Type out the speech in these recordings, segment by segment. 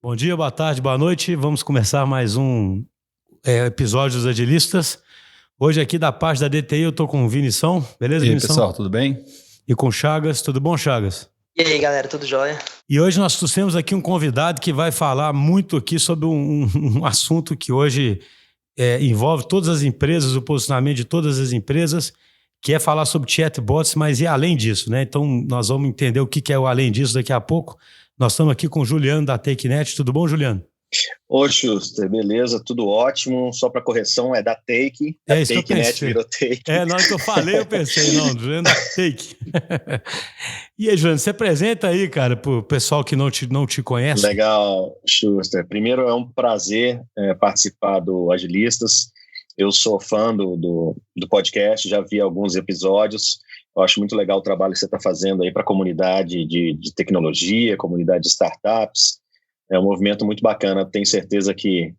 Bom dia, boa tarde, boa noite. Vamos começar mais um episódio dos Agilistas. Hoje aqui da parte da DTI eu tô com o Vinição, beleza, E aí, Vinição? pessoal, tudo bem? E com o Chagas, tudo bom, Chagas? E aí, galera, tudo jóia? E hoje nós trouxemos aqui um convidado que vai falar muito aqui sobre um assunto que hoje envolve todas as empresas, o posicionamento de todas as empresas, que é falar sobre chatbots, mas e além disso, né? Então nós vamos entender o que é o além disso daqui a pouco. Nós estamos aqui com o Juliano da TakeNet. Tudo bom, Juliano? Oi, Schuster, beleza, tudo ótimo. Só para correção, é da Take. A TakeNet virou Take. Na hora que eu falei, eu pensei, não, Juliano da Take. E aí, Juliano, se apresenta aí, cara, pro pessoal que não te conhece. Legal, Schuster. Primeiro, é um prazer participar do Agilistas. Eu sou fã do podcast, já vi alguns episódios. Eu acho muito legal o trabalho que você está fazendo aí para a comunidade de tecnologia, comunidade de startups. É um movimento muito bacana. Tenho certeza que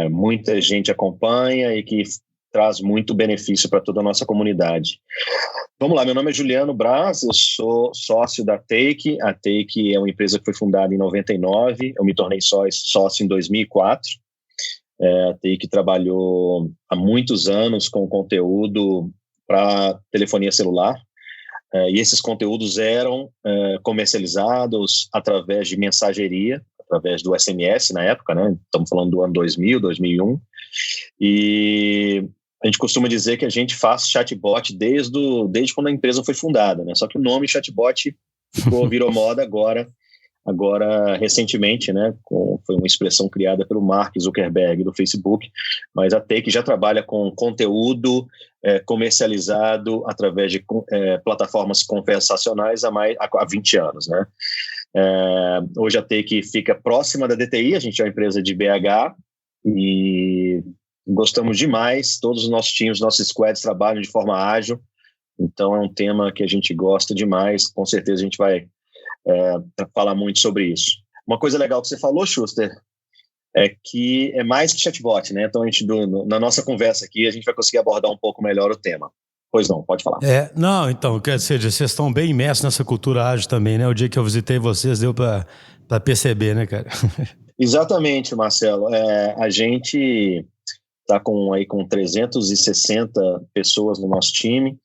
muita gente acompanha e que traz muito benefício para toda a nossa comunidade. Vamos lá, meu nome é Juliano Braz, eu sou sócio da Take. A Take é uma empresa que foi fundada em 99, eu me tornei sócio em 2004. A Take trabalhou há muitos anos com conteúdo para telefonia celular, e esses conteúdos eram comercializados através de mensageria, através do SMS na época, né? Estamos falando do ano 2000, 2001, e a gente costuma dizer que a gente faz chatbot desde quando a empresa foi fundada, né? Só que o nome chatbot virou moda agora recentemente, né? Foi uma expressão criada pelo Mark Zuckerberg do Facebook, mas a Take já trabalha com conteúdo comercializado através de plataformas conversacionais há 20 anos, né? Hoje a Take fica próxima da DTI, a gente é uma empresa de BH e gostamos demais, todos os nossos times, nossos squads trabalham de forma ágil, então é um tema que a gente gosta demais, com certeza a gente vai falar muito sobre isso. Uma coisa legal que você falou, Schuster, é que é mais que chatbot, né? Então, na nossa conversa aqui, a gente vai conseguir abordar um pouco melhor o tema. Pois não, pode falar. Não, então, quer dizer, vocês estão bem imersos nessa cultura ágil também, né? O dia que eu visitei vocês deu para perceber, né, cara? Exatamente, Marcelo. A gente está com 360 pessoas no nosso time,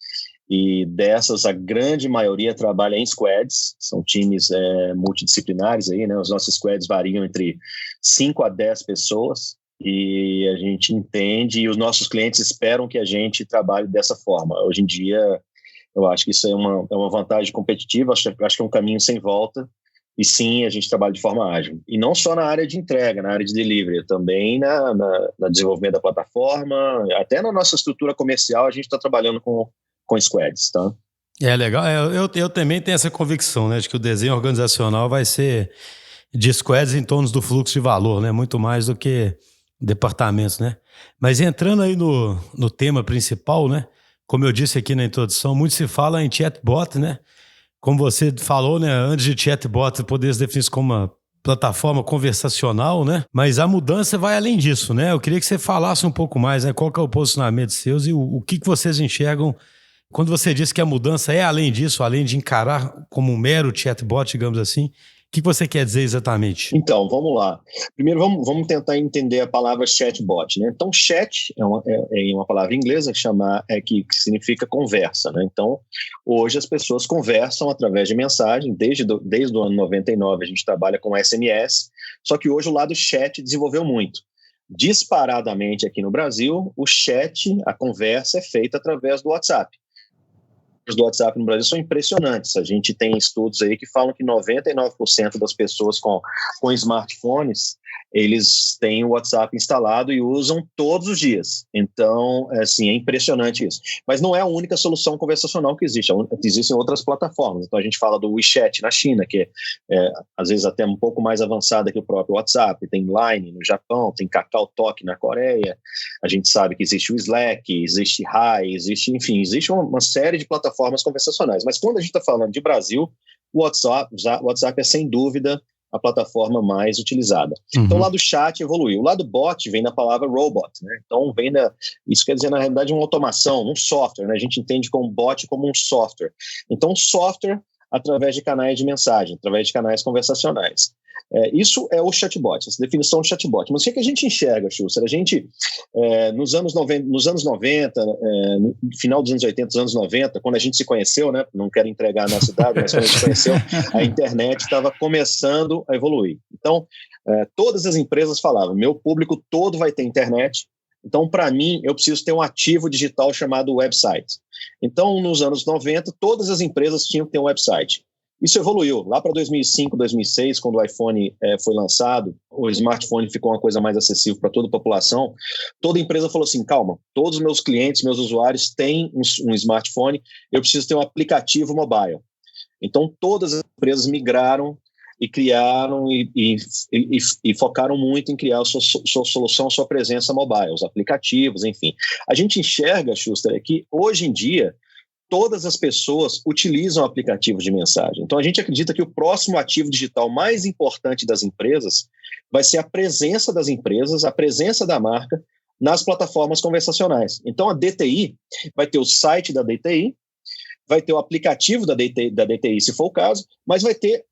e dessas, a grande maioria trabalha em squads, são times multidisciplinares, aí, né? Os nossos squads variam entre 5 a 10 pessoas, e a gente entende, e os nossos clientes esperam que a gente trabalhe dessa forma. Hoje em dia, eu acho que isso é uma vantagem competitiva, acho que é um caminho sem volta, e sim, a gente trabalha de forma ágil. E não só na área de entrega, na área de delivery, também na desenvolvimento da plataforma, até na nossa estrutura comercial, a gente está trabalhando com squads, tá? Legal. Eu também tenho essa convicção, né, de que o desenho organizacional vai ser de squads em torno do fluxo de valor, né, muito mais do que departamentos, né? Mas entrando aí no tema principal, né, como eu disse aqui na introdução, muito se fala em chatbot, né? Como você falou, né, antes de chatbot poder se definir como uma plataforma conversacional, né? Mas a mudança vai além disso, né? Eu queria que você falasse um pouco mais, né? Qual que é o posicionamento seus e o que vocês enxergam quando você disse que a mudança é além disso, além de encarar como um mero chatbot, digamos assim. O que você quer dizer exatamente? Então, vamos lá. Primeiro, vamos tentar entender a palavra chatbot, né? Então, chat é uma palavra inglesa que significa conversa, né? Então, hoje as pessoas conversam através de mensagem. Desde o ano 99 a gente trabalha com SMS, só que hoje o lado chat desenvolveu muito. Disparadamente aqui no Brasil, o chat, a conversa é feita através do WhatsApp. Os do WhatsApp no Brasil são impressionantes. A gente tem estudos aí que falam que 99% das pessoas com smartphones, eles têm o WhatsApp instalado e usam todos os dias. Então, assim, é impressionante isso. Mas não é a única solução conversacional que existe. Existem outras plataformas. Então, a gente fala do WeChat na China, que às vezes até um pouco mais avançada que o próprio WhatsApp. Tem Line no Japão, tem KakaoTalk na Coreia. A gente sabe que existe o Slack, existe Hi, existe uma série de plataformas conversacionais. Mas quando a gente está falando de Brasil, o WhatsApp é sem dúvida a plataforma mais utilizada. Uhum. Então, o lado chat evoluiu. O lado bot vem da palavra robot, né? Então, isso quer dizer, na realidade, uma automação, um software, né? A gente entende como bot como um software. Então, software através de canais de mensagem, através de canais conversacionais. Isso é o chatbot, essa definição de chatbot. Mas o que a gente enxerga, Schuster? A gente, nos anos 90, no final dos anos 80, dos anos 90, quando a gente se conheceu, né? Não quero entregar a nossa idade, mas quando a gente se conheceu, a internet estava começando a evoluir. Então, todas as empresas falavam, meu público todo vai ter internet, então, para mim, eu preciso ter um ativo digital chamado website. Então, nos anos 90, todas as empresas tinham que ter um website. Isso evoluiu. Lá para 2005, 2006, quando o iPhone foi lançado, o smartphone ficou uma coisa mais acessível para toda a população, toda empresa falou assim, calma, todos os meus clientes, meus usuários têm um smartphone, eu preciso ter um aplicativo mobile. Então, todas as empresas migraram e criaram e focaram muito em criar a sua solução, a sua presença mobile, os aplicativos, enfim. A gente enxerga, Schuster, que hoje em dia todas as pessoas utilizam aplicativos de mensagem. Então, a gente acredita que o próximo ativo digital mais importante das empresas vai ser a presença das empresas, a presença da marca nas plataformas conversacionais. Então, a DTI vai ter o site da DTI, vai ter o aplicativo da DTI, se for o caso, mas vai ter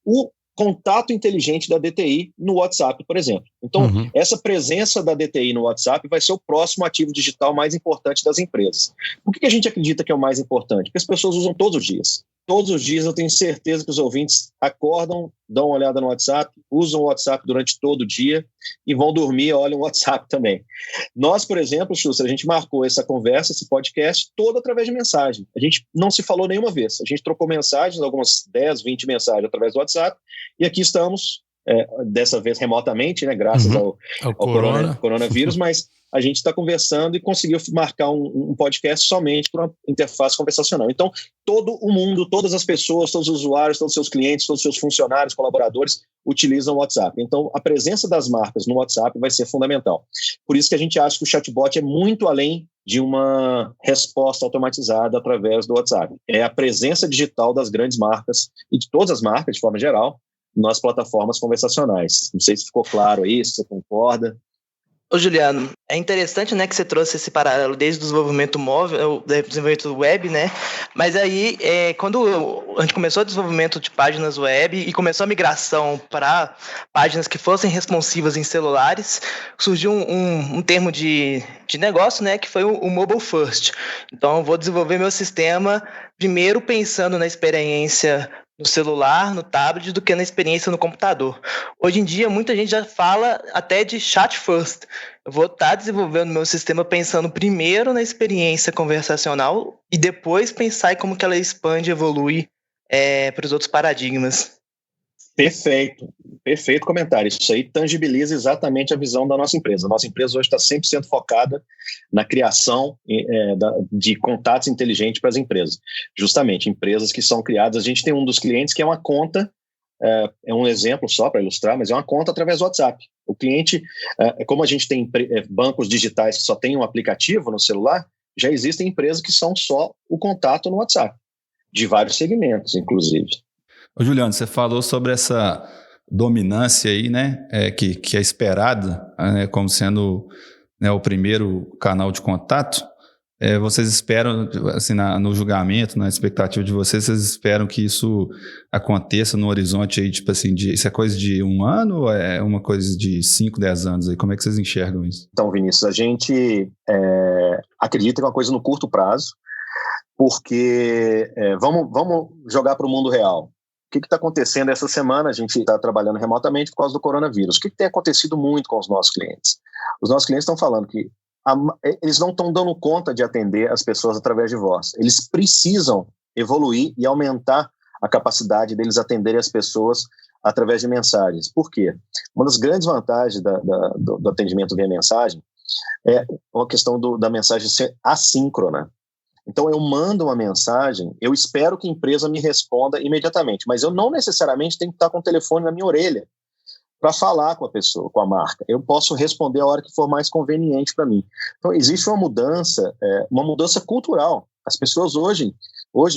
o contato inteligente da DTI no WhatsApp, por exemplo. Então, essa presença da DTI no WhatsApp vai ser o próximo ativo digital mais importante das empresas. Por que a gente acredita que é o mais importante? Porque as pessoas usam todos os dias. Todos os dias eu tenho certeza que os ouvintes acordam, dão uma olhada no WhatsApp, usam o WhatsApp durante todo o dia e vão dormir e olham o WhatsApp também. Nós, por exemplo, Schuster, a gente marcou essa conversa, esse podcast, todo através de mensagem. A gente não se falou nenhuma vez. A gente trocou mensagens, algumas 10, 20 mensagens através do WhatsApp, e aqui estamos, dessa vez remotamente, né, graças ao coronavírus, mas a gente está conversando e conseguiu marcar um podcast somente para uma interface conversacional. Então, todo o mundo, todas as pessoas, todos os usuários, todos os seus clientes, todos os seus funcionários, colaboradores, utilizam o WhatsApp. Então, a presença das marcas no WhatsApp vai ser fundamental. Por isso que a gente acha que o chatbot é muito além de uma resposta automatizada através do WhatsApp. É a presença digital das grandes marcas e de todas as marcas, de forma geral, nas plataformas conversacionais. Não sei se ficou claro aí, se você concorda. Ô Juliano, é interessante, né, que você trouxe esse paralelo desde o desenvolvimento móvel, o desenvolvimento web, né, mas aí quando a gente começou o desenvolvimento de páginas web e começou a migração para páginas que fossem responsivas em celulares, surgiu um termo de negócio, né, que foi o mobile first. Então eu vou desenvolver meu sistema primeiro pensando na experiência no celular, no tablet, do que na experiência no computador. Hoje em dia, muita gente já fala até de chat first. Eu vou estar desenvolvendo meu sistema pensando primeiro na experiência conversacional e depois pensar em como que ela expande e evolui para os outros paradigmas. Perfeito comentário. Isso aí tangibiliza exatamente a visão da nossa empresa. A nossa empresa hoje está 100% focada na criação de contatos inteligentes para as empresas. Justamente, empresas que são criadas. A gente tem um dos clientes que é uma conta, é um exemplo só para ilustrar, mas é uma conta através do WhatsApp. O cliente, como a gente tem bancos digitais que só tem um aplicativo no celular, já existem empresas que são só o contato no WhatsApp, de vários segmentos, inclusive. Ô Juliano, você falou sobre essa dominância aí, né, que é esperada, como sendo, né, o primeiro canal de contato. Vocês esperam, assim, no julgamento, na expectativa de vocês esperam que isso aconteça no horizonte aí, tipo assim, isso é coisa de 1 ano ou é uma coisa de 5, 10 anos aí? Como é que vocês enxergam isso? Então, Vinícius, a gente acredita que é uma coisa no curto prazo, porque vamos jogar para o mundo real. O que está acontecendo essa semana? A gente está trabalhando remotamente por causa do coronavírus. O que tem acontecido muito com os nossos clientes? Os nossos clientes estão falando que eles não estão dando conta de atender as pessoas através de voz. Eles precisam evoluir e aumentar a capacidade deles atenderem as pessoas através de mensagens. Por quê? Uma das grandes vantagens do atendimento via mensagem é a questão da mensagem ser assíncrona. Então, eu mando uma mensagem, eu espero que a empresa me responda imediatamente, mas eu não necessariamente tenho que estar com o telefone na minha orelha para falar com a pessoa, com a marca. Eu posso responder a hora que for mais conveniente para mim. Então, existe uma mudança cultural. As pessoas hoje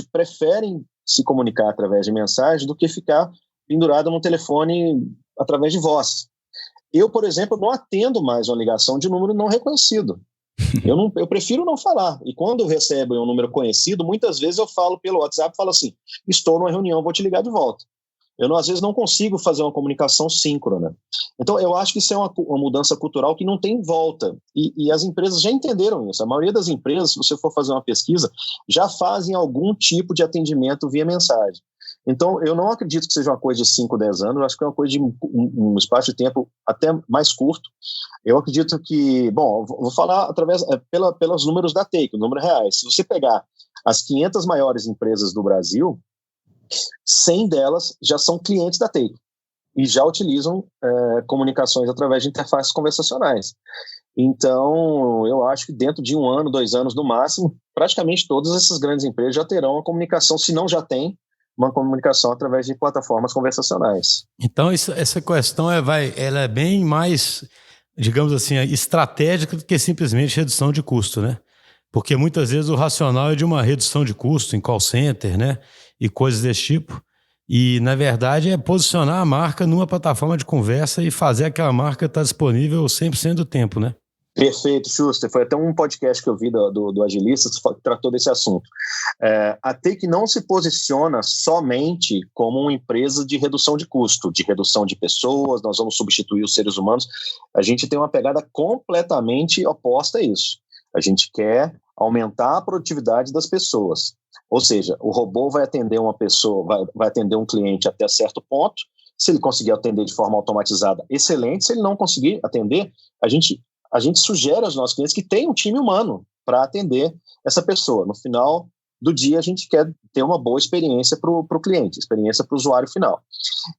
preferem se comunicar através de mensagem do que ficar pendurado no telefone através de voz. Eu, por exemplo, não atendo mais uma ligação de número não reconhecido. Eu prefiro não falar. E quando eu recebo um número conhecido, muitas vezes eu falo pelo WhatsApp, falo assim, estou numa reunião, vou te ligar de volta. eu às vezes não consigo fazer uma comunicação síncrona. Então, eu acho que isso é uma mudança cultural que não tem volta. E as empresas já entenderam isso. A maioria das empresas, se você for fazer uma pesquisa, já fazem algum tipo de atendimento via mensagem. Então, eu não acredito que seja uma coisa de 5, 10 anos, eu acho que é uma coisa de um espaço de tempo até mais curto. Eu acredito que, bom, vou falar pelos números da Take, os números reais. Se você pegar as 500 maiores empresas do Brasil, 100 delas já são clientes da Take e já utilizam comunicações através de interfaces conversacionais. Então, eu acho que dentro de 1 ano, 2 anos no máximo, praticamente todas essas grandes empresas já terão uma comunicação, se não já tem, uma comunicação através de plataformas conversacionais. Então, essa questão ela é bem mais, digamos assim, estratégica do que simplesmente redução de custo, né? Porque muitas vezes o racional é de uma redução de custo em call center, né? E coisas desse tipo. E, na verdade, é posicionar a marca numa plataforma de conversa e fazer aquela marca estar disponível 100% do tempo, né? Perfeito, Schuster. Foi até um podcast que eu vi do Agilistas que tratou desse assunto. A Take não se posiciona somente como uma empresa de redução de custo, de redução de pessoas, nós vamos substituir os seres humanos. A gente tem uma pegada completamente oposta a isso. A gente quer aumentar a produtividade das pessoas. Ou seja, o robô vai atender uma pessoa, vai atender um cliente até certo ponto. Se ele conseguir atender de forma automatizada, excelente. Se ele não conseguir atender, a gente sugere aos nossos clientes que tenham um time humano para atender essa pessoa. No final do dia, a gente quer ter uma boa experiência para o cliente, experiência para o usuário final.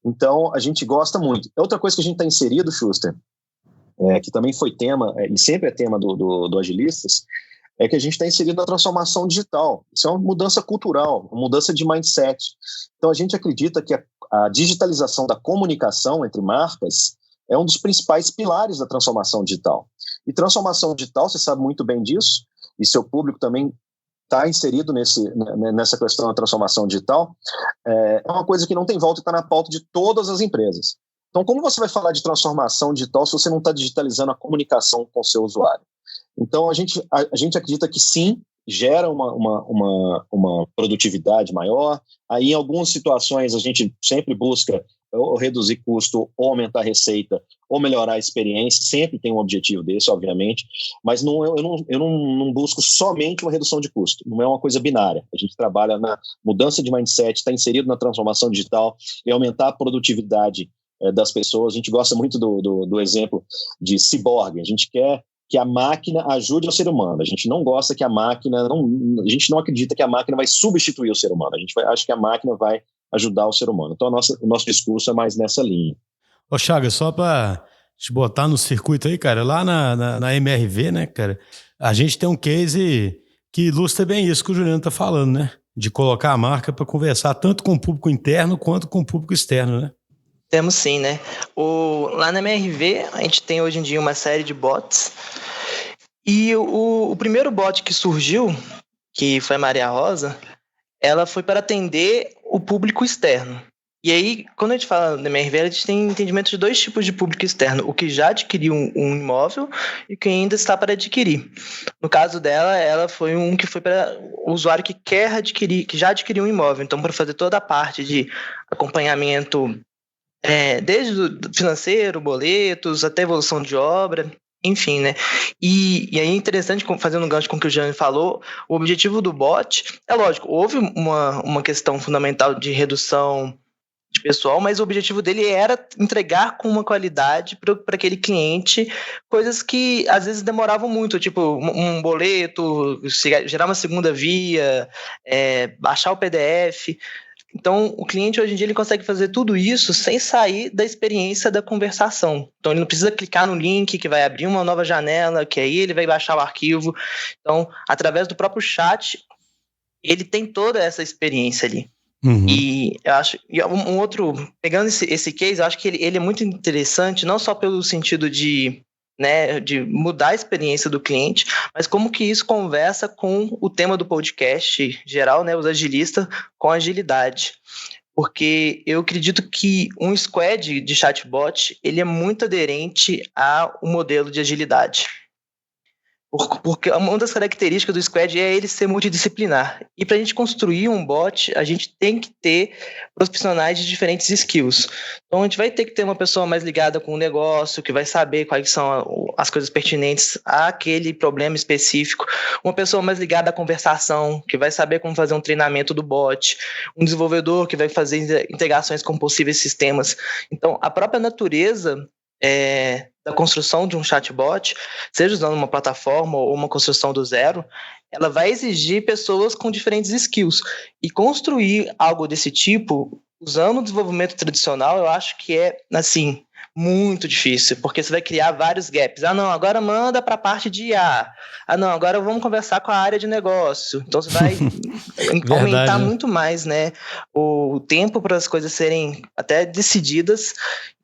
Então, a gente gosta muito. Outra coisa que a gente está inserido, Schuster, que também foi tema, e sempre é tema do Agilistas, é que a gente está inserido na transformação digital. Isso é uma mudança cultural, uma mudança de mindset. Então, a gente acredita que a digitalização da comunicação entre marcas é um dos principais pilares da transformação digital. E transformação digital, você sabe muito bem disso, e seu público também está inserido nessa questão da transformação digital, é uma coisa que não tem volta e está na pauta de todas as empresas. Então, como você vai falar de transformação digital se você não está digitalizando a comunicação com o seu usuário? Então, a gente acredita que sim, gera uma produtividade maior. Aí, em algumas situações, a gente sempre busca ou reduzir custo, ou aumentar a receita, ou melhorar a experiência. Sempre tem um objetivo desse, obviamente, mas eu não busco somente uma redução de custo. Não é uma coisa binária. A gente trabalha na mudança de mindset, está inserido na transformação digital e aumentar a produtividade das pessoas. A gente gosta muito do exemplo de ciborgue. A gente quer que a máquina ajude o ser humano. A gente não gosta que a gente não acredita que a máquina vai substituir o ser humano. A gente acha que a máquina vai ajudar o ser humano. Então, o nosso discurso é mais nessa linha. Ô, Chagas, só para te botar no circuito aí, cara, lá na MRV, né, cara, a gente tem um case que ilustra bem isso que o Juliano tá falando, né? De colocar a marca para conversar tanto com o público interno quanto com o público externo, né? Temos sim, né? Lá na MRV, a gente tem hoje em dia uma série de bots. E o primeiro bot que surgiu, que foi a Maria Rosa, ela foi para atender o público externo. E aí, quando a gente fala da MRV, a gente tem entendimento de 2 tipos de público externo: o que já adquiriu um imóvel e o que ainda está para adquirir. No caso dela, ela foi que foi para o usuário que quer adquirir, que já adquiriu um imóvel. Então, para fazer toda a parte de acompanhamento, desde o financeiro, boletos, até evolução de obra, enfim, né? E aí é interessante, fazendo um gancho com o que o Jean falou, o objetivo do bot, é lógico, houve uma questão fundamental de redução de pessoal, mas o objetivo dele era entregar com uma qualidade para aquele cliente coisas que às vezes demoravam muito, tipo um boleto, gerar uma segunda via, baixar o PDF. Então, o cliente hoje em dia ele consegue fazer tudo isso sem sair da experiência da conversação. Então, ele não precisa clicar no link que vai abrir uma nova janela, que aí ele vai baixar o arquivo. Então, através do próprio chat, ele tem toda essa experiência ali. Uhum. E eu acho, pegando esse case, eu acho que ele é muito interessante, não só pelo sentido de mudar a experiência do cliente, mas como que isso conversa com o tema do podcast geral, né, os agilistas com agilidade. Porque eu acredito que um squad de chatbot, ele é muito aderente ao modelo de agilidade. Porque uma das características do Squad é ele ser multidisciplinar. E para a gente construir um bot, a gente tem que ter profissionais de diferentes skills. Então, a gente vai ter que ter uma pessoa mais ligada com o negócio, que vai saber quais são as coisas pertinentes àquele problema específico. Uma pessoa mais ligada à conversação, que vai saber como fazer um treinamento do bot. Um desenvolvedor que vai fazer integrações com possíveis sistemas. Então, a própria natureza da construção de um chatbot, seja usando uma plataforma ou uma construção do zero, ela vai exigir pessoas com diferentes skills. E construir algo desse tipo, usando o desenvolvimento tradicional, eu acho que é, assim, muito difícil, porque você vai criar vários gaps. Ah, não, agora manda para a parte de IA. Ah, não, agora vamos conversar com a área de negócio. Então, você vai aumentar muito mais, né, o tempo para as coisas serem até decididas.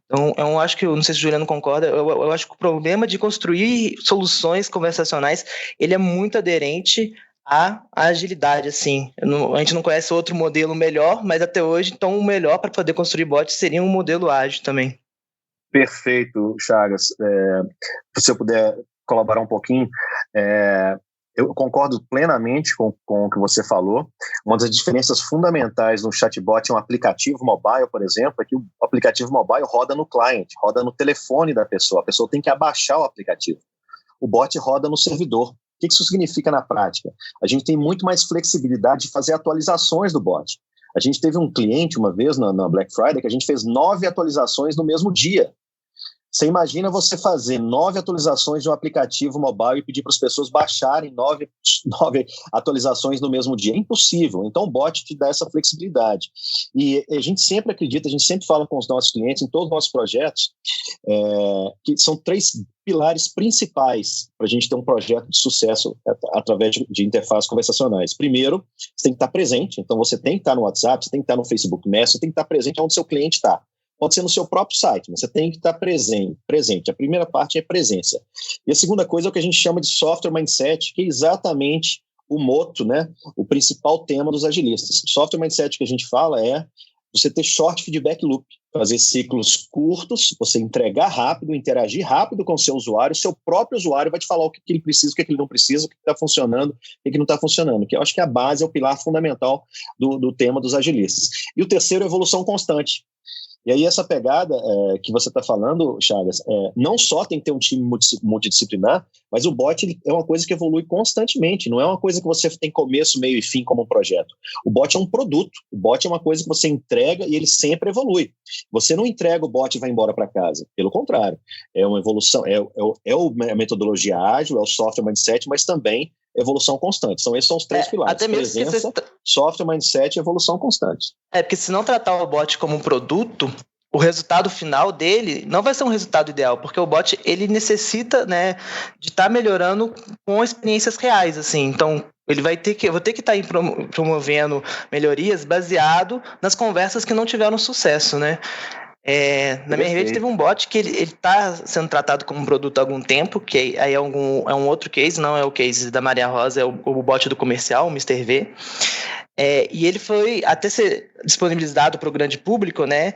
Então, eu acho que, não sei se o Juliano concorda, eu acho que o problema de construir soluções conversacionais, ele é muito aderente à agilidade, assim. A gente não conhece outro modelo melhor, mas até hoje, então, o melhor para poder construir bots seria um modelo ágil também. Perfeito, Chagas. Se eu puder colaborar um pouquinho, eu concordo plenamente com o que você falou. Uma das diferenças fundamentais no chatbot em um aplicativo mobile, por exemplo, é que o aplicativo mobile roda no client, roda no telefone da pessoa. A pessoa tem que abaixar o aplicativo. O bot roda no servidor. O que isso significa na prática? A gente tem muito mais flexibilidade de fazer atualizações do bot. A gente teve um cliente uma vez na Black Friday que a gente fez 9 atualizações no mesmo dia. Você imagina você fazer 9 atualizações de um aplicativo mobile e pedir para as pessoas baixarem 9 atualizações no mesmo dia. É impossível. Então, o bot te dá essa flexibilidade. E a gente sempre acredita, a gente sempre fala com os nossos clientes, em todos os nossos projetos, que são 3 pilares principais para a gente ter um projeto de sucesso através de interfaces conversacionais. Primeiro, você tem que estar presente. Então, você tem que estar no WhatsApp, você tem que estar no Facebook Messenger, você tem que estar presente onde seu cliente está. Pode ser no seu próprio site, mas você tem que estar presente. A primeira parte é presença. E a segunda coisa é o que a gente chama de software mindset, que é exatamente o moto, né? O principal tema dos agilistas. O software mindset que a gente fala é você ter short feedback loop, fazer ciclos curtos, você entregar rápido, interagir rápido com o seu usuário, o seu próprio usuário vai te falar o que ele precisa, o que ele não precisa, o que está funcionando, o que não está funcionando, que eu acho que a base é o pilar fundamental do tema dos agilistas. E o terceiro é a evolução constante. E aí essa pegada que você está falando, Chagas, não só tem que ter um time multidisciplinar, mas o bot é uma coisa que evolui constantemente, não é uma coisa que você tem começo, meio e fim como um projeto. O bot é um produto, o bot é uma coisa que você entrega e ele sempre evolui. Você não entrega o bot e vai embora para casa, pelo contrário, é uma evolução, a metodologia ágil, é o software mindset, mas também evolução constante. Esses são os 3 pilares. Até mesmo presença, software, mindset e evolução constante. Porque se não tratar o bot como um produto, o resultado final dele não vai ser um resultado ideal, porque o bot, ele necessita, né, de estar melhorando com experiências reais, assim. Então, eu vou ter que estar promovendo melhorias baseado nas conversas que não tiveram sucesso, né? Na minha rede teve um bot que ele está sendo tratado como um produto há algum tempo, que aí é um outro case, não é o case da Maria Rosa, é o bot do comercial, o Mr. V. E ele foi, até ser disponibilizado para o grande público, né?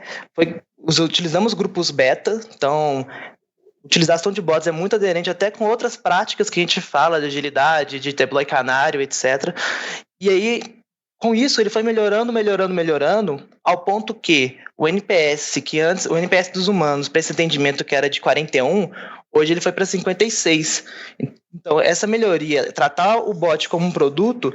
Utilizamos grupos beta, então a utilização de bots é muito aderente até com outras práticas que a gente fala de agilidade, de deploy canário, etc. E aí, com isso, ele foi melhorando, ao ponto que o NPS, o NPS dos humanos, para esse atendimento que era de 41, hoje ele foi para 56. Então, essa melhoria, tratar o bot como um produto,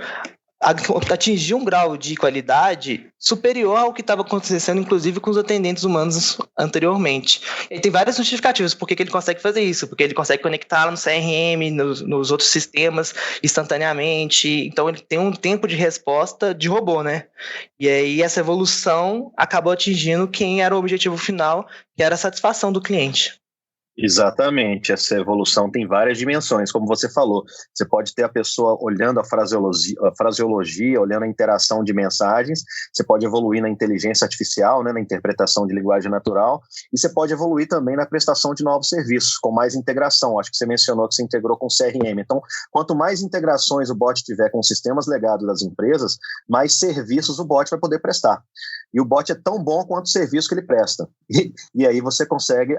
atingir um grau de qualidade superior ao que estava acontecendo, inclusive com os atendentes humanos anteriormente. E tem várias justificativas por que ele consegue fazer isso, porque ele consegue conectar no CRM, nos outros sistemas instantaneamente, então ele tem um tempo de resposta de robô, né? E aí essa evolução acabou atingindo quem era o objetivo final, que era a satisfação do cliente. Exatamente, essa evolução tem várias dimensões, como você falou. Você pode ter a pessoa olhando a fraseologia, olhando a interação de mensagens, você pode evoluir na inteligência artificial, né, na interpretação de linguagem natural, e você pode evoluir também na prestação de novos serviços, com mais integração. Acho que você mencionou que você integrou com o CRM. Então, quanto mais integrações o bot tiver com sistemas legados das empresas, mais serviços o bot vai poder prestar. E o bot é tão bom quanto o serviço que ele presta. E aí você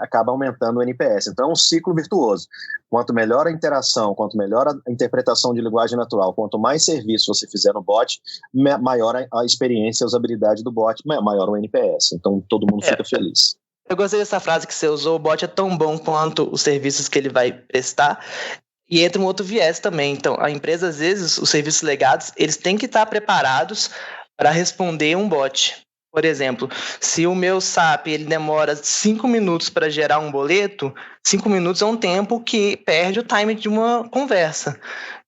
acaba aumentando o NPS. NPS. Então é um ciclo virtuoso. Quanto melhor a interação, quanto melhor a interpretação de linguagem natural, quanto mais serviço você fizer no bot, maior a experiência e a usabilidade do bot, maior o NPS. Então todo mundo fica feliz. Eu gostei dessa frase que você usou, o bot é tão bom quanto os serviços que ele vai prestar. E entra um outro viés também. Então, a empresa, às vezes, os serviços legados, eles têm que estar preparados para responder um bot. Por exemplo, se o meu SAP ele demora 5 minutos para gerar um boleto, 5 minutos é um tempo que perde o time de uma conversa.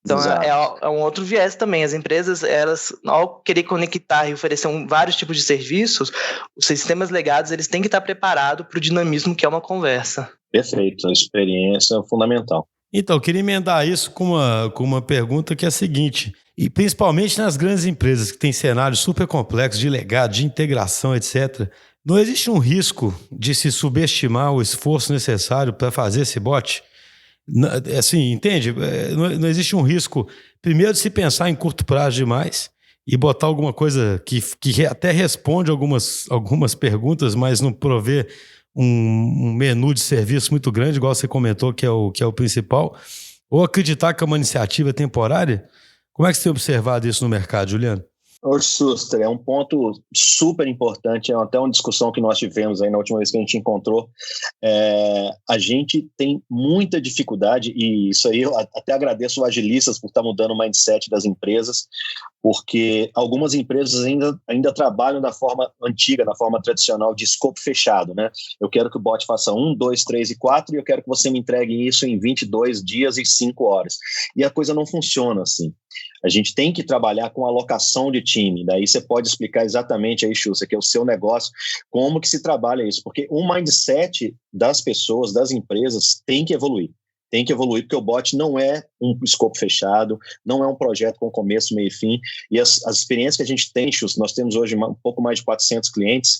Então, é um outro viés também. As empresas, elas, ao querer conectar e oferecer vários tipos de serviços, os sistemas legados eles têm que estar preparados para o dinamismo que é uma conversa. Perfeito, a experiência é fundamental. Então, eu queria emendar isso com uma pergunta que é a seguinte, e principalmente nas grandes empresas que têm cenários super complexos de legado, de integração, etc., não existe um risco de se subestimar o esforço necessário para fazer esse bot? Assim, entende? Não existe um risco, primeiro, de se pensar em curto prazo demais e botar alguma coisa que até responde algumas perguntas, mas não provê um menu de serviço muito grande, igual você comentou, que é o principal, ou acreditar que é uma iniciativa temporária? Como é que você tem observado isso no mercado, Juliano? Ô, Schuster, é um ponto super importante, é até uma discussão que nós tivemos aí na última vez que a gente encontrou. A gente tem muita dificuldade, e isso aí eu até agradeço o Agilistas por estar mudando o mindset das empresas, porque algumas empresas ainda trabalham da forma antiga, da forma tradicional de escopo fechado, né? Eu quero que o bot faça 1, 2, 3 e 4 e eu quero que você me entregue isso em 22 dias e 5 horas. E a coisa não funciona assim. A gente tem que trabalhar com alocação de time. Daí você pode explicar exatamente aí, Xuxa, que é o seu negócio, como que se trabalha isso. Porque o mindset das pessoas, das empresas, tem que evoluir. Tem que evoluir, porque o bot não é um escopo fechado, não é um projeto com começo, meio e fim. E as experiências que a gente tem, Xuxa, nós temos hoje um pouco mais de 400 clientes,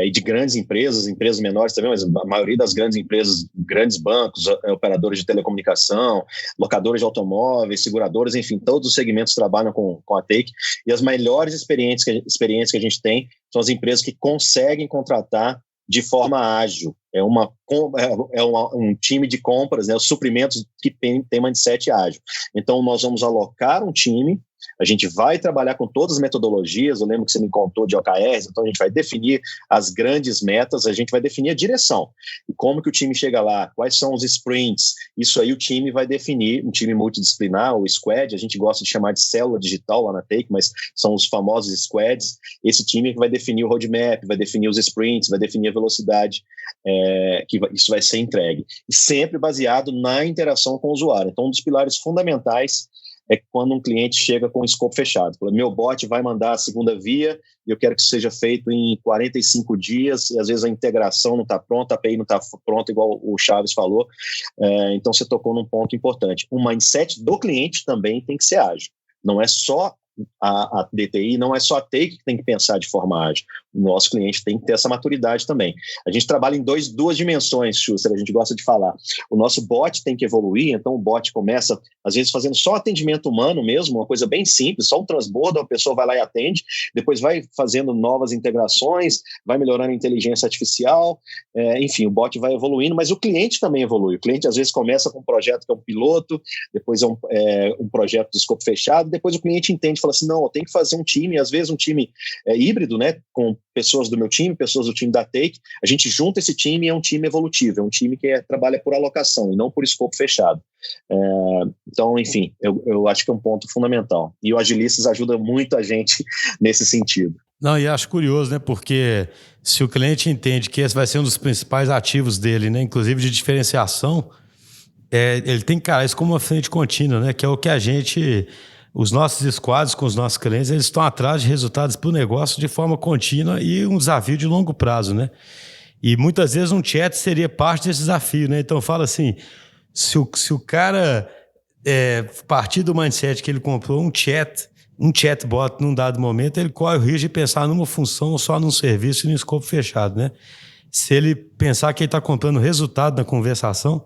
e de grandes empresas menores também, mas a maioria das grandes empresas, grandes bancos, operadores de telecomunicação, locadores de automóveis, seguradoras, enfim, todos os segmentos trabalham com a Take, e as melhores experiências que a gente tem são as empresas que conseguem contratar de forma ágil. É um time de compras, né, os suprimentos que tem mindset ágil. Então, nós vamos alocar um time, a gente vai trabalhar com todas as metodologias, eu lembro que você me contou de OKRs, então a gente vai definir as grandes metas, a gente vai definir a direção, e como que o time chega lá, quais são os sprints, isso aí o time vai definir, um time multidisciplinar, o squad, a gente gosta de chamar de célula digital lá na Take, mas são os famosos squads, esse time que vai definir o roadmap, vai definir os sprints, vai definir a velocidade isso vai ser entregue, e sempre baseado na interação com o usuário. Então, um dos pilares fundamentais é quando um cliente chega com o escopo fechado. Meu bot vai mandar a segunda via e eu quero que isso seja feito em 45 dias, e às vezes a integração não está pronta, a API não está pronta, igual o Chaves falou. Então, você tocou num ponto importante. O mindset do cliente também tem que ser ágil. Não é só a DTI, não é só a Take que tem que pensar de forma ágil. O nosso cliente tem que ter essa maturidade também. A gente trabalha em duas dimensões, Schuster, a gente gosta de falar. O nosso bot tem que evoluir, então o bot começa, às vezes, fazendo só atendimento humano mesmo, uma coisa bem simples, só um transbordo, a pessoa vai lá e atende, depois vai fazendo novas integrações, vai melhorando a inteligência artificial, enfim, o bot vai evoluindo, mas o cliente também evolui. O cliente, às vezes, começa com um projeto que é um piloto, depois é um projeto de escopo fechado, depois o cliente entende, fala assim, não, eu tenho que fazer um time, às vezes um time híbrido, né, com pessoas do meu time, pessoas do time da Take, a gente junta esse time e é um time evolutivo, é um time que trabalha por alocação e não por escopo fechado. Então, enfim, eu acho que é um ponto fundamental. E o Agilistas ajuda muito a gente nesse sentido. Não, e acho curioso, né? Porque se o cliente entende que esse vai ser um dos principais ativos dele, né, inclusive de diferenciação, ele tem que encarar isso como uma frente contínua, né? Que é o que a gente... Os nossos squads com os nossos clientes, eles estão atrás de resultados para o negócio de forma contínua e um desafio de longo prazo, né? E muitas vezes um chat seria parte desse desafio, né? Então fala assim, se o cara partir do mindset que ele comprou um chatbot num dado momento, ele corre o risco de pensar numa função ou só num serviço e num escopo fechado, né? Se ele pensar que ele está comprando resultado na conversação,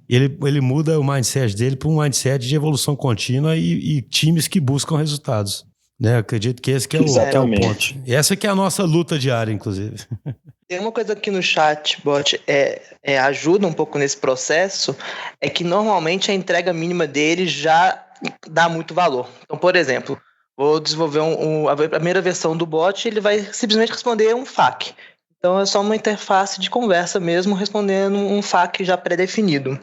ele muda o mindset dele para um mindset de evolução contínua e times que buscam resultados. Né? Eu acredito que esse que é o ponto. E essa que é a nossa luta diária, inclusive. Tem uma coisa que no chatbot ajuda um pouco nesse processo, é que normalmente a entrega mínima dele já dá muito valor. Então, por exemplo, vou desenvolver a primeira versão do bot, ele vai simplesmente responder um FAQ. Então é só uma interface de conversa mesmo, respondendo um FAQ já pré-definido.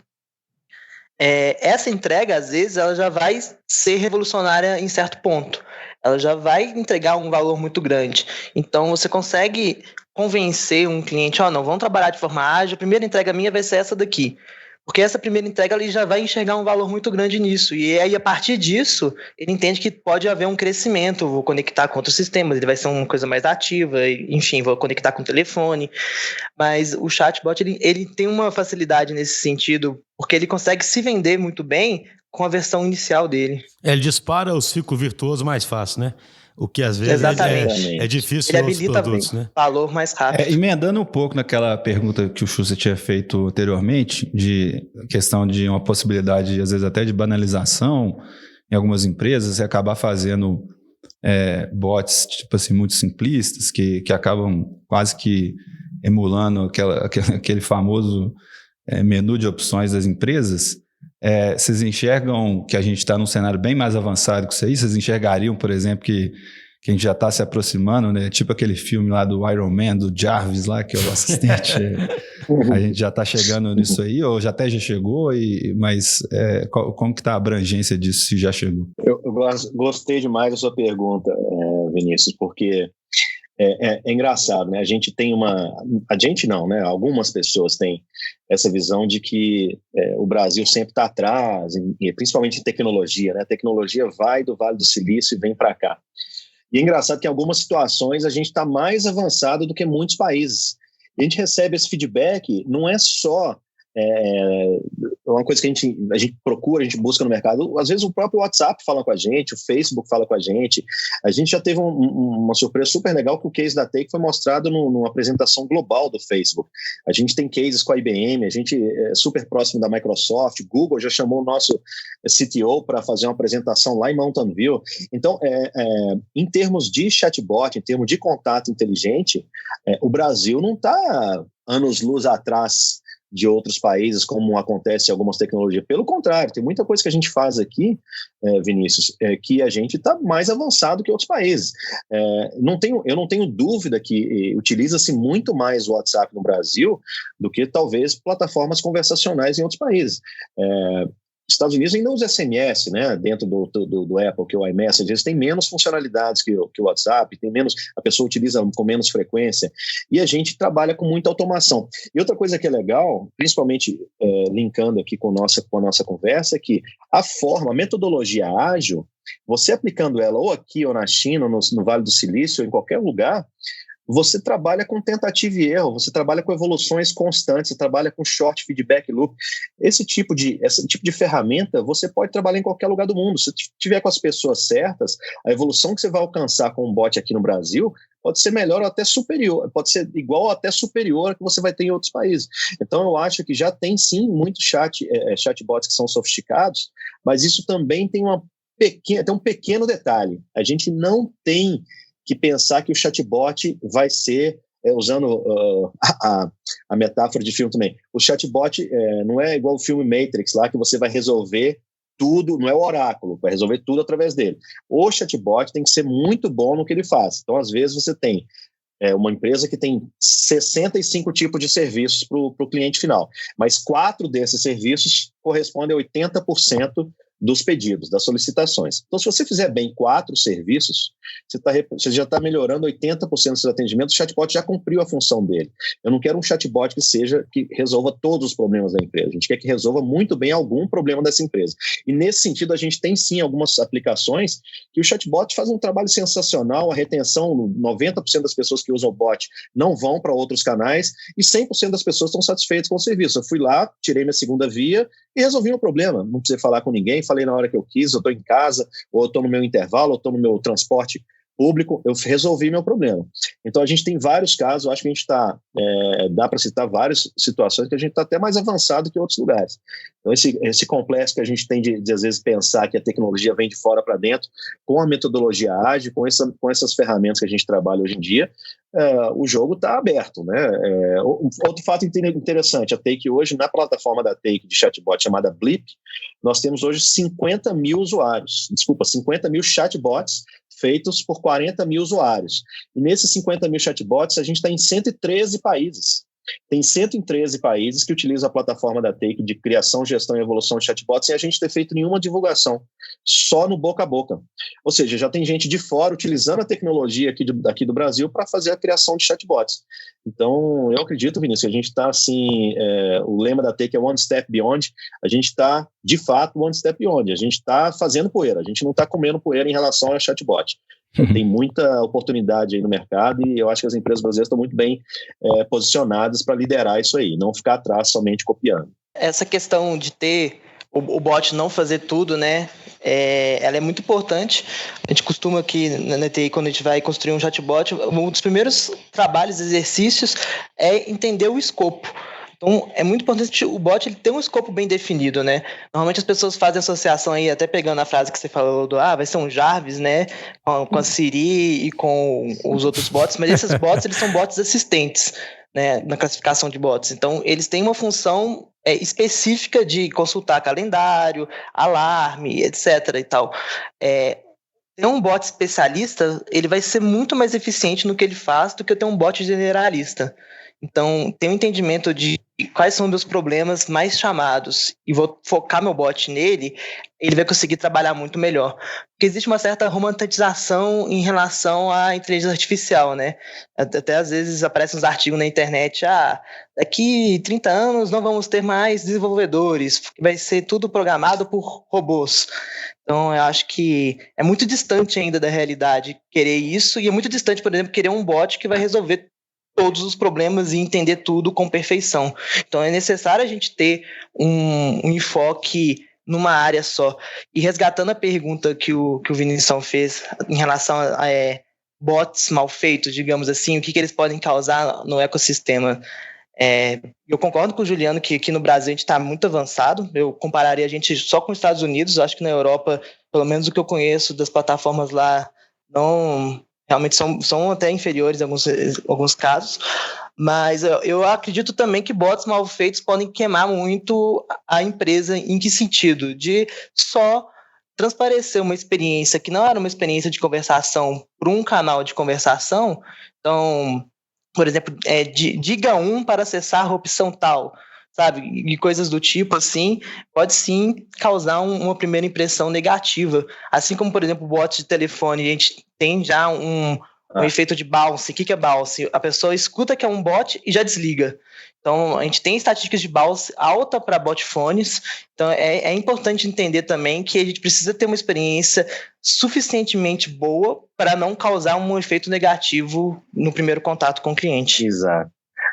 Essa entrega, às vezes, ela já vai ser revolucionária em certo ponto. Ela já vai entregar um valor muito grande. Então, você consegue convencer um cliente, não, vamos trabalhar de forma ágil, a primeira entrega minha vai ser essa daqui. Porque essa primeira entrega ele já vai enxergar um valor muito grande nisso. E aí, a partir disso, ele entende que pode haver um crescimento. Vou conectar com outros sistemas, ele vai ser uma coisa mais ativa, enfim, vou conectar com o telefone. Mas o chatbot ele tem uma facilidade nesse sentido, porque ele consegue se vender muito bem com a versão inicial dele. Ele dispara o ciclo virtuoso mais fácil, né? O que às vezes é difícil em outros produtos, né? Valor mais rápido. Emendando um pouco naquela pergunta que o Schuster tinha feito anteriormente, de questão de uma possibilidade, às vezes até de banalização em algumas empresas, e acabar fazendo bots tipo assim, muito simplistas, que acabam quase que emulando aquele famoso menu de opções das empresas. Vocês enxergam que a gente está num cenário bem mais avançado que isso aí? Vocês enxergariam, por exemplo, que a gente já está se aproximando, né? Tipo aquele filme lá do Iron Man, do Jarvis lá, que é o assistente. A gente já está chegando nisso aí, ou já chegou, mas como que está a abrangência disso, se já chegou? Eu gostei demais da sua pergunta, Vinícius, porque é engraçado, né? A gente tem algumas pessoas têm essa visão de que o Brasil sempre está atrás, principalmente em tecnologia, né? A tecnologia vai do Vale do Silício e vem para cá. E é engraçado que em algumas situações a gente está mais avançado do que muitos países. E a gente recebe esse feedback, não é só uma coisa que a gente procura, a gente busca no mercado. Às vezes o próprio WhatsApp fala com a gente, o Facebook fala com a gente. A gente já teve uma surpresa super legal que o case da Take foi mostrado numa apresentação global do Facebook. A gente tem cases com a IBM, a gente é super próximo da Microsoft, Google já chamou o nosso CTO para fazer uma apresentação lá em Mountain View. Então, em termos de chatbot, em termos de contato inteligente, o Brasil não está anos-luz atrás de outros países, como acontece em algumas tecnologias. Pelo contrário, tem muita coisa que a gente faz aqui, Vinícius, que a gente está mais avançado que outros países. Eu não tenho dúvida que utiliza-se muito mais o WhatsApp no Brasil do que talvez plataformas conversacionais em outros países. Estados Unidos ainda usa SMS, né, dentro do Apple, que é o iMessage, eles têm menos funcionalidades que o WhatsApp, a pessoa utiliza com menos frequência, e a gente trabalha com muita automação. E outra coisa que é legal, principalmente linkando aqui com a nossa conversa, é que a metodologia ágil, você aplicando ela ou aqui ou na China, ou no Vale do Silício, ou em qualquer lugar, você trabalha com tentativa e erro, você trabalha com evoluções constantes, você trabalha com short feedback loop. Esse tipo de ferramenta você pode trabalhar em qualquer lugar do mundo. Se tiver com as pessoas certas, a evolução que você vai alcançar com um bot aqui no Brasil pode ser melhor ou até superior, pode ser igual ou até superior a que você vai ter em outros países. Então eu acho que já tem sim muitos chatbots que são sofisticados, mas isso também tem um pequeno detalhe. A gente não tem que pensar que o chatbot vai ser, usando a metáfora de filme também, o chatbot não é igual o filme Matrix lá, que você vai resolver tudo, não é o oráculo, vai resolver tudo através dele. O chatbot tem que ser muito bom no que ele faz. Então, às vezes, você tem uma empresa que tem 65 tipos de serviços para o cliente final, mas 4 desses serviços correspondem a 80% dos pedidos, das solicitações. Então, se você fizer bem 4 serviços, você já está melhorando 80% dos seus atendimentos, o chatbot já cumpriu a função dele. Eu não quero um chatbot que resolva todos os problemas da empresa. A gente quer que resolva muito bem algum problema dessa empresa. E, nesse sentido, a gente tem, sim, algumas aplicações que o chatbot faz um trabalho sensacional, a retenção, 90% das pessoas que usam o bot não vão para outros canais e 100% das pessoas estão satisfeitas com o serviço. Eu fui lá, tirei minha segunda via e resolvi o problema. Não precisei falar com ninguém, falei na hora que eu quis, eu estou em casa, ou eu estou no meu intervalo, ou estou no meu transporte público, eu resolvi meu problema. Então, a gente tem vários casos, eu acho que a gente dá para citar várias situações que a gente está até mais avançado que outros lugares. Então, esse complexo que a gente tem de às vezes, pensar que a tecnologia vem de fora para dentro, com a metodologia ágil, com essas ferramentas que a gente trabalha hoje em dia, o jogo está aberto, né? Outro fato interessante, a Take hoje, na plataforma da Take de chatbot chamada Blip, nós temos hoje 50 mil chatbots feitos por 40 mil usuários. E nesses 50 mil chatbots, a gente está em 113 países. Tem 113 países que utilizam a plataforma da Take de criação, gestão e evolução de chatbots sem a gente ter feito nenhuma divulgação, só no boca a boca. Ou seja, já tem gente de fora utilizando a tecnologia aqui do Brasil para fazer a criação de chatbots. Então, eu acredito, Vinícius, que a gente está assim, o lema da Take é One Step Beyond, a gente está, de fato, One Step Beyond, a gente está fazendo poeira, a gente não está comendo poeira em relação a chatbot. Tem muita oportunidade aí no mercado e eu acho que as empresas brasileiras estão muito bem posicionadas para liderar isso aí, não ficar atrás somente copiando. Essa questão de ter o bot não fazer tudo, né? Ela é muito importante. A gente costuma aqui na TI, quando a gente vai construir um chatbot, um dos primeiros trabalhos, exercícios, é entender o escopo. Então, é muito importante o bot ele ter um escopo bem definido, né? Normalmente as pessoas fazem associação aí, até pegando a frase que você falou vai ser um Jarvis, né? Com a Siri e com os outros bots, mas esses bots, eles são bots assistentes, né? Na classificação de bots. Então, eles têm uma função específica de consultar calendário, alarme, etc. e tal. Ter um bot especialista, ele vai ser muito mais eficiente no que ele faz do que ter um bot generalista. Então, ter um entendimento de quais são meus problemas mais chamados e vou focar meu bot nele, ele vai conseguir trabalhar muito melhor. Porque existe uma certa romantização em relação à inteligência artificial, né? Até às vezes aparecem uns artigos na internet, daqui 30 anos não vamos ter mais desenvolvedores, vai ser tudo programado por robôs. Então, eu acho que é muito distante ainda da realidade querer isso, e é muito distante, por exemplo, querer um bot que vai resolver todos os problemas e entender tudo com perfeição. Então, é necessário a gente ter um enfoque numa área só. E resgatando a pergunta que o Vinícius fez em relação a bots mal feitos, digamos assim, o que eles podem causar no ecossistema. Eu concordo com o Juliano que aqui no Brasil a gente está muito avançado. Eu compararia a gente só com os Estados Unidos. Eu acho que na Europa, pelo menos o que eu conheço das plataformas lá, não... realmente são até inferiores em alguns casos, mas eu acredito também que bots mal feitos podem queimar muito a empresa. Em que sentido? De só transparecer uma experiência que não era uma experiência de conversação para um canal de conversação. Então, por exemplo, diga para acessar a opção tal, sabe? E coisas do tipo assim, pode sim causar uma primeira impressão negativa. Assim como, por exemplo, bots de telefone, a gente tem já um efeito de bounce. O que é bounce? A pessoa escuta que é um bot e já desliga. Então, a gente tem estatísticas de bounce alta para botphones. Então, é importante entender também que a gente precisa ter uma experiência suficientemente boa para não causar um efeito negativo no primeiro contato com o cliente. Exato.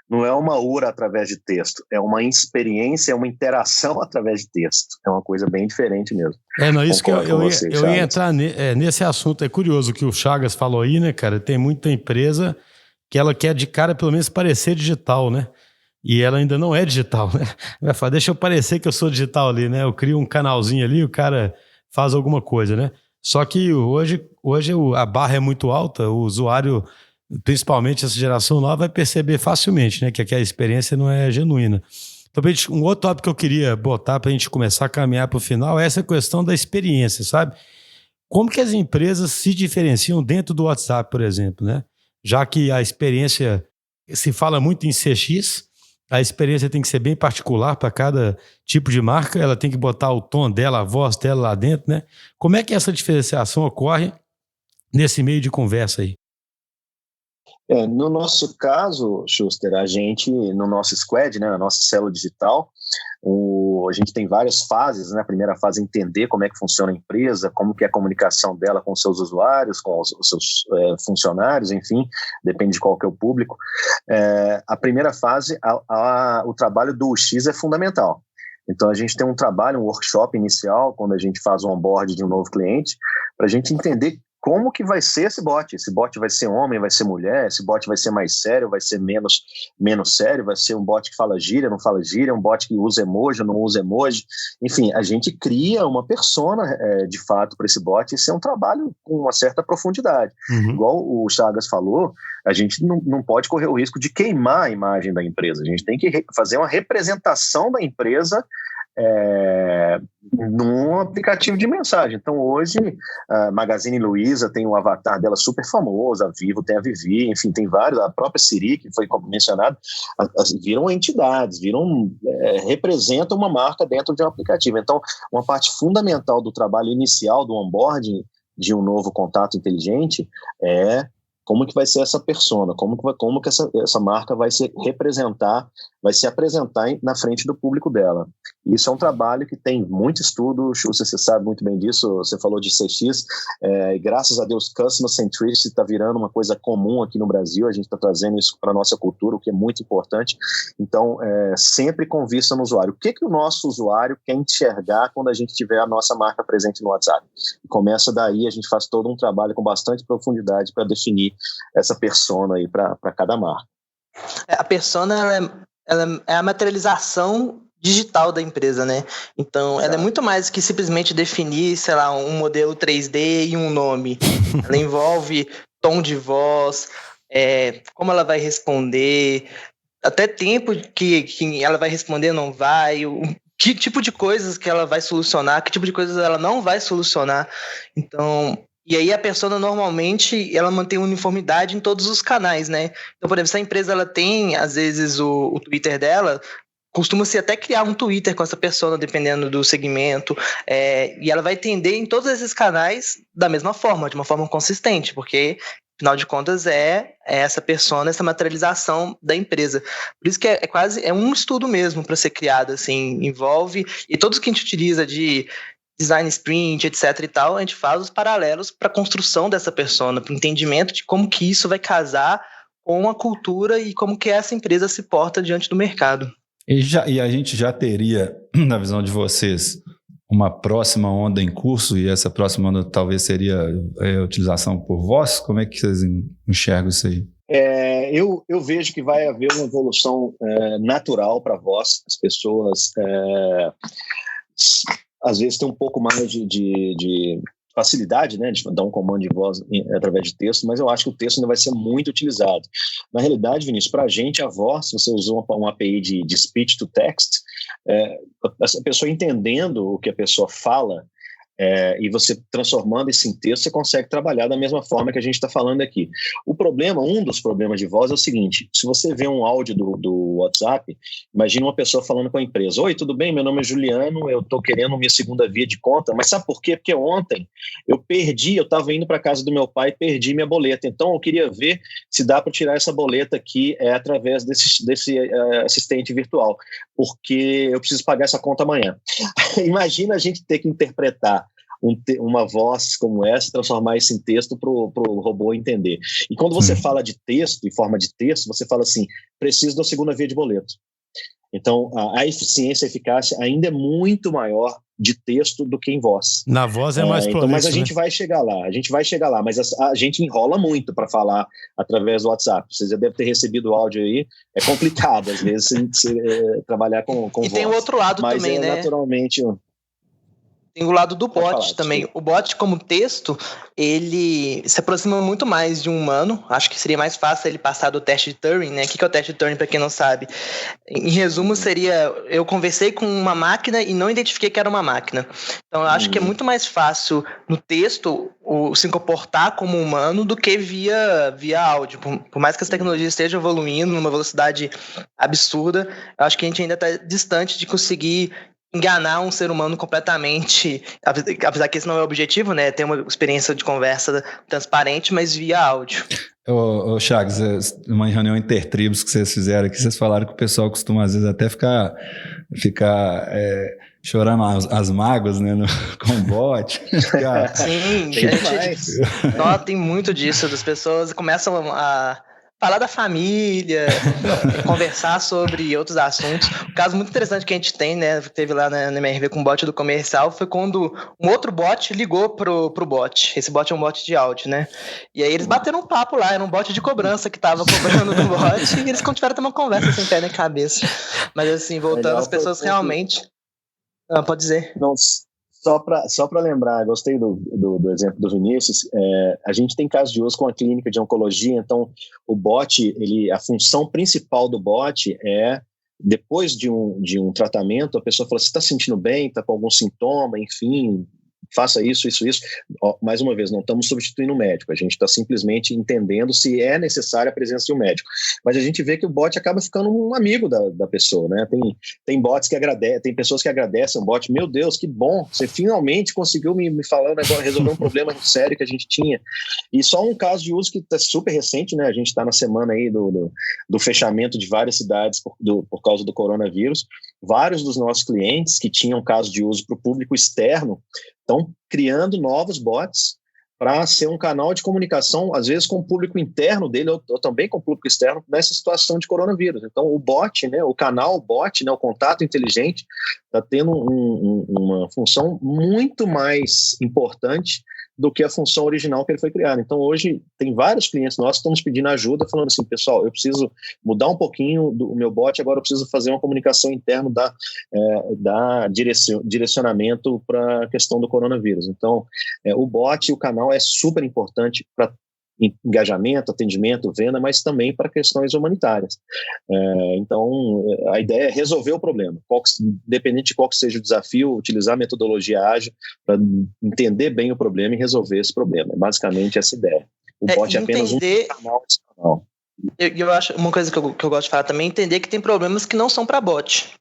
Não é uma URA através de texto, é uma experiência, é uma interação através de texto. É uma coisa bem diferente mesmo. Não, isso que eu ia entrar nesse assunto. É curioso que o Chagas falou aí, né, cara? Tem muita empresa que ela quer de cara pelo menos parecer digital, né? E ela ainda não é digital, né? Vai falar, deixa eu parecer que eu sou digital ali, né? Eu crio um canalzinho ali, o cara faz alguma coisa, né? Só que hoje a barra é muito alta, o usuário, principalmente essa geração nova, vai perceber facilmente, né, que aquela experiência não é genuína. Então, um outro tópico que eu queria botar para a gente começar a caminhar para o final é essa questão da experiência, sabe? Como que as empresas se diferenciam dentro do WhatsApp, por exemplo, né? Já que a experiência, se fala muito em CX, a experiência tem que ser bem particular para cada tipo de marca, ela tem que botar o tom dela, a voz dela lá dentro, né? Como é que essa diferenciação ocorre nesse meio de conversa aí? No nosso caso, Schuster, a gente, no nosso squad, né, na nossa célula digital, a gente tem várias fases, né? A primeira fase é entender como é que funciona a empresa, como que é a comunicação dela com os seus usuários, com os seus funcionários, enfim, depende de qual que é o público. A primeira fase, o trabalho do UX é fundamental. Então, a gente tem um workshop inicial, quando a gente faz o onboard de um novo cliente, para a gente entender como que vai ser esse bot? Esse bot vai ser homem, vai ser mulher? Esse bot vai ser mais sério, vai ser menos sério? Vai ser um bot que fala gíria, não fala gíria? Um bot que usa emoji, não usa emoji? Enfim, a gente cria uma persona de fato para esse bot. Isso é um trabalho com uma certa profundidade. Igual o Chagas falou, a gente não pode correr o risco de queimar a imagem da empresa. A gente tem que fazer uma representação da empresa num aplicativo de mensagem. Então hoje a Magazine Luiza tem um avatar dela super famoso, a Vivo tem a Vivi, enfim, tem vários, a própria Siri, que foi mencionado, viram entidades, representam uma marca dentro de um aplicativo. Então uma parte fundamental do trabalho inicial do onboarding de um novo contato inteligente é como que vai ser essa persona, como que essa marca vai se representar, vai se apresentar na frente do público dela. Isso é um trabalho que tem muito estudo, você sabe muito bem disso, você falou de CX, e graças a Deus Customer Centricity está virando uma coisa comum aqui no Brasil, a gente está trazendo isso para a nossa cultura, o que é muito importante. Então, sempre com vista no usuário. O que o nosso usuário quer enxergar quando a gente tiver a nossa marca presente no WhatsApp? E começa daí, a gente faz todo um trabalho com bastante profundidade para definir essa persona aí para cada marca. A persona ela é a materialização digital da empresa, né? Então, ela é muito mais que simplesmente definir, sei lá, um modelo 3D e um nome. Ela envolve tom de voz, como ela vai responder, até tempo que ela vai responder não vai, que tipo de coisas que ela vai solucionar, que tipo de coisas ela não vai solucionar. Então, e aí a persona normalmente ela mantém uniformidade em todos os canais, né? Então, por exemplo, se a empresa ela tem, às vezes, o Twitter dela, costuma-se até criar um Twitter com essa persona, dependendo do segmento, e ela vai atender em todos esses canais da mesma forma, de uma forma consistente, porque, afinal de contas, é essa persona, essa materialização da empresa. Por isso que é um estudo mesmo para ser criado, assim, envolve, e todos que a gente utiliza de design sprint, etc e tal, a gente faz os paralelos para a construção dessa persona, para o entendimento de como que isso vai casar com a cultura e como que essa empresa se porta diante do mercado. E a gente já teria, na visão de vocês, uma próxima onda em curso, e essa próxima onda talvez seria a utilização por voz? Como é que vocês enxergam isso aí? Eu vejo que vai haver uma evolução natural para a voz. As pessoas às vezes têm um pouco mais de facilidade, né, de dar um comando de voz através de texto, mas eu acho que o texto ainda vai ser muito utilizado. Na realidade, Vinícius, para a gente, a voz, se você usou uma API de speech to text, a pessoa entendendo o que a pessoa fala, e você transformando isso em texto, você consegue trabalhar da mesma forma que a gente está falando aqui. Um dos problemas de voz é o seguinte: se você vê um áudio do WhatsApp, imagina uma pessoa falando com a empresa: oi, tudo bem? Meu nome é Juliano, eu estou querendo minha segunda via de conta, mas sabe por quê? Porque ontem eu estava indo para a casa do meu pai e perdi minha boleta, então eu queria ver se dá para tirar essa boleta aqui através desse assistente virtual, porque eu preciso pagar essa conta amanhã. Imagina a gente ter que interpretar uma voz como essa, transformar isso em texto para o robô entender. E quando você fala de texto, em forma de texto, você fala assim: preciso da segunda via de boleto. Então, a eficiência, a eficácia ainda é muito maior de texto do que em voz. Na voz é mais prolixo, mas a gente vai chegar lá, mas a gente enrola muito para falar através do WhatsApp. Vocês já devem ter recebido o áudio aí, é complicado às vezes trabalhar com voz. E tem o outro lado mas também, né? Naturalmente... Tem o lado do bot também. O bot, como texto, ele se aproxima muito mais de um humano. Acho que seria mais fácil ele passar do teste de Turing, né? O que é o teste de Turing, para quem não sabe? Em resumo, seria: eu conversei com uma máquina e não identifiquei que era uma máquina. Então, eu acho que é muito mais fácil no texto se comportar como humano do que via áudio. Por mais que as tecnologias estejam evoluindo numa velocidade absurda, eu acho que a gente ainda está distante de conseguir enganar um ser humano completamente, apesar que esse não é o objetivo, né? Ter uma experiência de conversa transparente, mas via áudio. Ô Chagas, uma reunião intertribos que vocês fizeram aqui, vocês falaram que o pessoal costuma às vezes até ficar chorando as mágoas, né, com o bot. Sim, tem muito disso, das pessoas começam a falar da família, conversar sobre outros assuntos. Um caso muito interessante que a gente tem, né, teve lá na MRV com o bot do comercial, foi quando um outro bot ligou pro bot. Esse bot é um bot de áudio, né? E aí eles bateram um papo lá, era um bot de cobrança que tava cobrando do bot, e eles continuaram a ter uma conversa sem pé nem cabeça. Mas assim, voltando, legal, as pessoas realmente... pode dizer. Não, só para lembrar, gostei do exemplo do Vinícius, a gente tem casos de uso com a clínica de oncologia, então o bot, a função principal do bot é, depois de um tratamento, a pessoa fala, você está se sentindo bem, está com algum sintoma, enfim, faça isso. Mais uma vez, não estamos substituindo o médico, a gente está simplesmente entendendo se é necessária a presença de um médico. Mas a gente vê que o bot acaba ficando um amigo da pessoa, né? Tem bots que agradecem, tem pessoas que agradecem o bot, meu Deus, que bom, você finalmente conseguiu me falar um negócio, resolver um problema sério que a gente tinha. E só um caso de uso que está super recente, né? A gente está na semana aí do fechamento de várias cidades por causa do coronavírus. Vários dos nossos clientes que tinham caso de uso para o público externo estão criando novos bots para ser um canal de comunicação, às vezes com o público interno dele ou também com o público externo nessa situação de coronavírus. Então, o bot, né, o canal bot, né, o contato inteligente, está tendo uma função muito mais importante do que a função original que ele foi criado. Então, hoje, tem vários clientes nossos que estão nos pedindo ajuda, falando assim, pessoal, eu preciso mudar um pouquinho do meu bot, agora eu preciso fazer uma comunicação interna da direcionamento para a questão do coronavírus. Então, o bot e o canal é super importante para engajamento, atendimento, venda, mas também para questões humanitárias. Então, a ideia é resolver o problema, independente de qual que seja o desafio, utilizar a metodologia ágil para entender bem o problema e resolver esse problema. É basicamente essa ideia. O bot é apenas um canal adicional. Eu acho, uma coisa que eu gosto de falar também, é entender que tem problemas que não são para bot.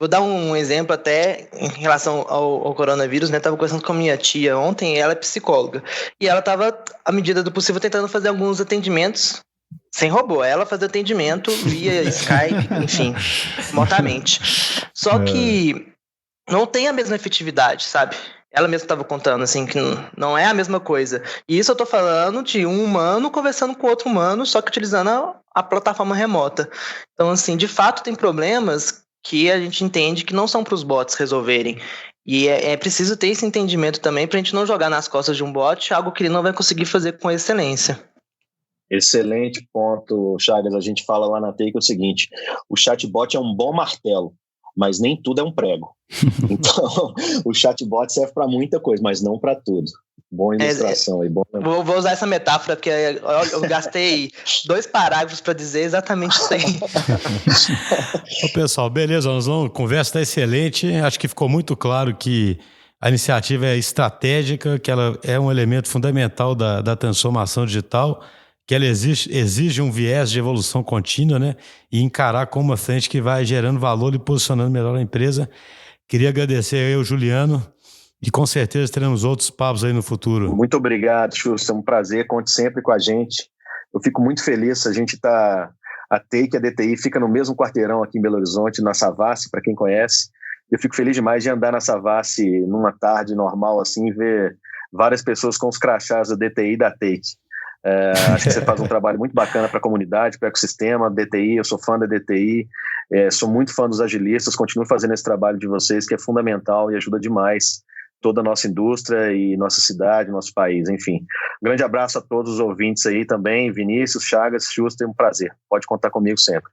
Vou dar um exemplo até em relação ao coronavírus, né? Estava conversando com a minha tia ontem, ela é psicóloga, e ela estava, à medida do possível, tentando fazer alguns atendimentos sem robô. Ela fazia atendimento via Skype, enfim, remotamente. Só que não tem a mesma efetividade, sabe? Ela mesma estava contando, assim, que não é a mesma coisa. E isso eu tô falando de um humano conversando com outro humano, só que utilizando a plataforma remota. Então, assim, de fato tem problemas que a gente entende que não são para os bots resolverem. E é preciso ter esse entendimento também para a gente não jogar nas costas de um bot algo que ele não vai conseguir fazer com excelência. Excelente ponto, Chagas. A gente fala lá na Take o seguinte, o chatbot é um bom martelo, mas nem tudo é um prego. Então, o chatbot serve para muita coisa, mas não para tudo. Boa ilustração aí. Vou usar essa metáfora, porque eu gastei 2 parágrafos para dizer exatamente isso aí. Ô, pessoal, beleza, a conversa está excelente. Acho que ficou muito claro que a iniciativa é estratégica, que ela é um elemento fundamental da transformação digital, que ela exige um viés de evolução contínua, né? E encarar como uma frente que vai gerando valor e posicionando melhor a empresa. Queria agradecer aí ao Juliano e com certeza teremos outros papos aí no futuro. Muito obrigado, Xuxa. É um prazer, conte sempre com a gente. Eu fico muito feliz, a gente está... A Take, a DTI, fica no mesmo quarteirão aqui em Belo Horizonte, na Savassi, para quem conhece. Eu fico feliz demais de andar na Savassi numa tarde normal assim e ver várias pessoas com os crachás da DTI e da Take. Acho que você faz um trabalho muito bacana para a comunidade, para o ecossistema, DTI, eu sou fã da DTI, sou muito fã dos agilistas, continuo fazendo esse trabalho de vocês que é fundamental e ajuda demais toda a nossa indústria e nossa cidade, nosso país, enfim. Um grande abraço a todos os ouvintes aí também, Vinícius, Chagas, Schuster, um prazer. Pode contar comigo sempre.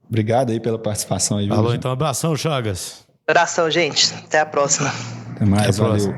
Obrigado aí pela participação aí. Falou, então, abração, Chagas. Abração, gente. Até a próxima. Até mais, valeu.